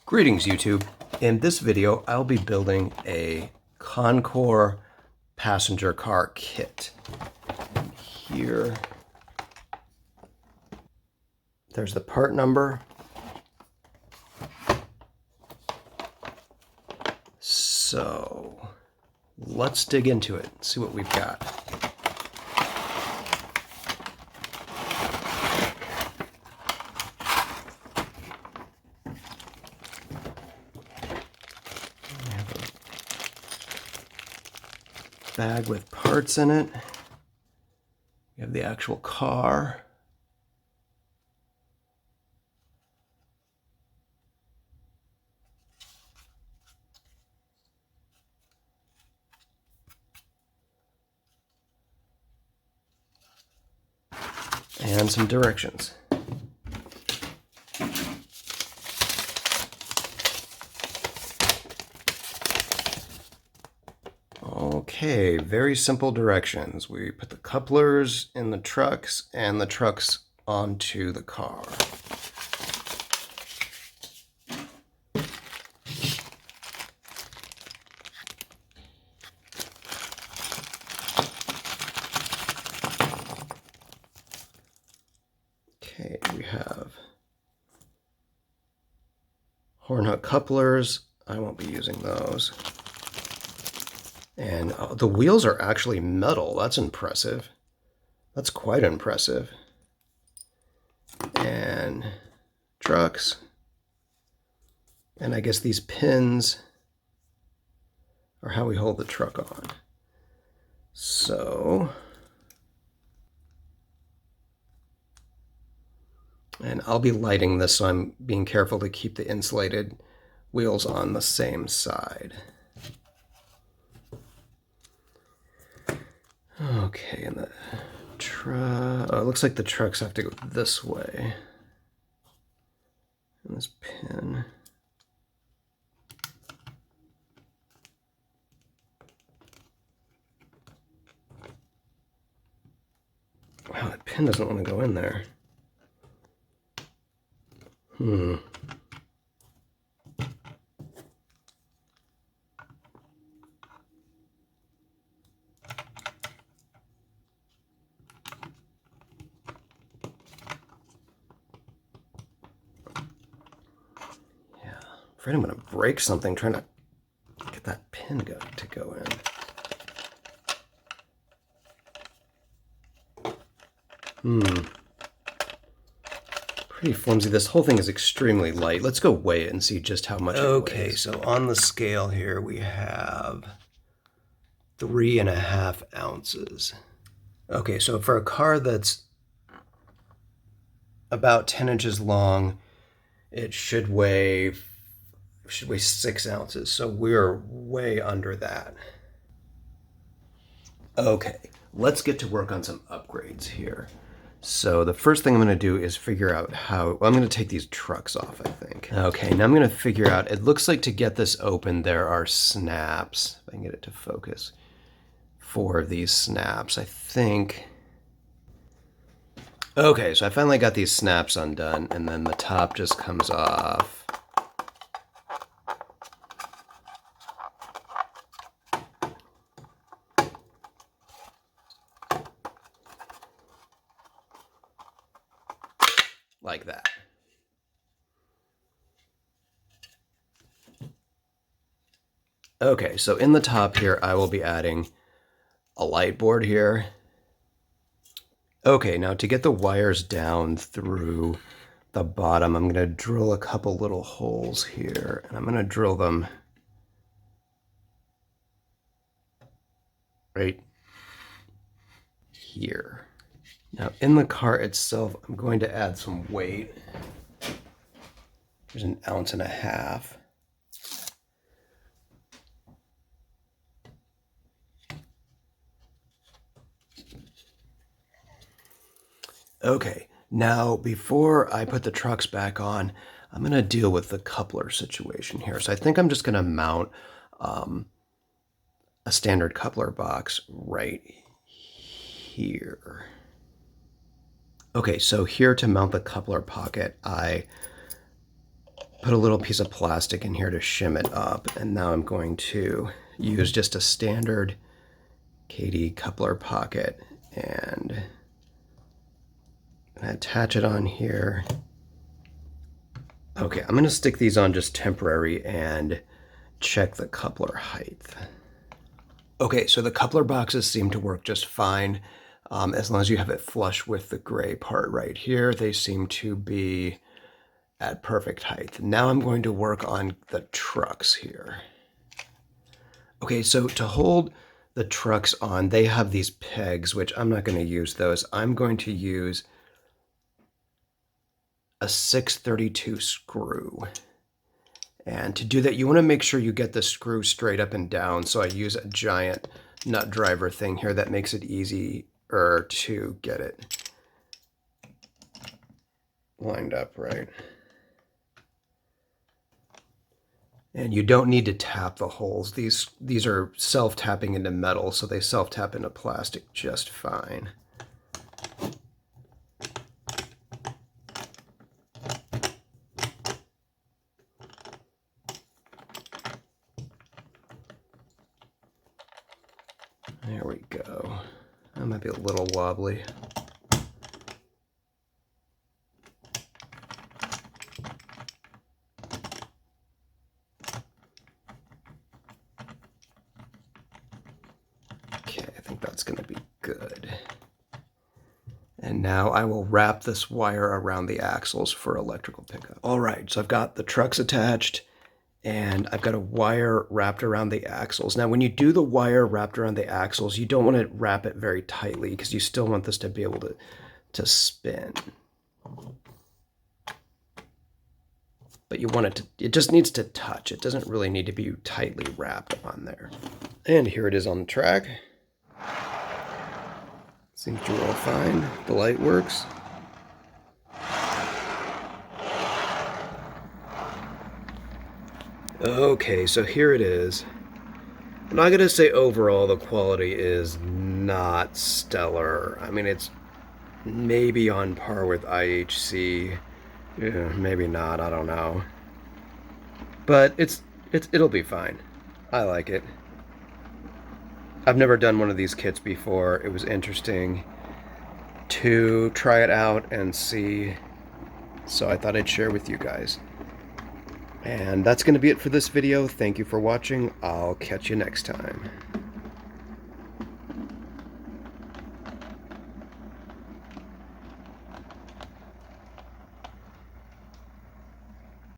Greetings YouTube. In this video I'll be building a Con-Cor passenger car kit. Here there's the part number. So let's dig into it and see what we've got. Bag with parts in it. We have the actual car. And some directions. Okay, very simple directions. We put the couplers in the trucks and the trucks onto the car. Okay, we have horn hook couplers. I won't be using those. And the wheels are actually metal. That's impressive. That's quite impressive. And trucks. And I guess these pins are how we hold the truck on. So, and I'll be lighting this, so I'm being careful to keep the insulated wheels on the same side. Okay, and the truck, oh, it looks like the trucks have to go this way. And this pin. Wow, that pin doesn't want to go in there. I'm going to break something trying to get that pin to go in. Pretty flimsy. This whole thing is extremely light. Let's go weigh it and see just how much it weighs. Okay, so on the scale here we have 3.5 ounces. Okay, so for a car that's about 10 inches long, it should weigh 6 ounces, so we're way under that. Okay, let's get to work on some upgrades here. So the first thing I'm going to do is figure out how, well, I'm going to take these trucks off, I think. Okay, now I'm going to figure out, it looks like to get this open there are snaps, if I can get it to focus, 4 of these snaps, I think. Okay, so I finally got these snaps undone, and then the top just comes off. Like that. Okay, so in the top here, I will be adding a light board here. Okay, now to get the wires down through the bottom, I'm going to drill a couple little holes here, and I'm going to drill them right here. Now, in the car itself, I'm going to add some weight. There's 1.5 ounces. Okay, now before I put the trucks back on, I'm going to deal with the coupler situation here. So I think I'm just going to mount a standard coupler box right here. Okay, so here to mount the coupler pocket, I put a little piece of plastic in here to shim it up, and now I'm going to use just a standard Kadee coupler pocket and attach it on here. Okay, I'm going to stick these on just temporary and check the coupler height. Okay, so the coupler boxes seem to work just fine. As long as you have it flush with the gray part right here, they seem to be at perfect height. Now I'm going to work on the trucks here. Okay, so to hold the trucks on, they have these pegs, which I'm not going to use those. I'm going to use a 632 screw. And to do that, you want to make sure you get the screw straight up and down. So I use a giant nut driver thing here that makes it easier to get it lined up right. And you don't need to tap the holes. These are self-tapping into metal, so they self-tap into plastic just fine. There we go. That might be a little wobbly. Okay, I think that's going to be good. And now I will wrap this wire around the axles for electrical pickup. All right, so I've got the trucks attached, and I've got a wire wrapped around the axles. Now, when you do the wire wrapped around the axles, you don't want to wrap it very tightly because you still want this to be able to spin. But you want it just needs to touch. It doesn't really need to be tightly wrapped on there. And here it is on the track. Seems to roll fine. The light works. Okay, so here it is. I'm not gonna say overall the quality is not stellar. I mean, it's maybe on par with IHC. Yeah, maybe not, I don't know. But it'll be fine. I like it. I've never done one of these kits before. It was interesting to try it out and see, so I thought I'd share with you guys. And that's going to be it for this video. Thank you for watching. I'll catch you next time.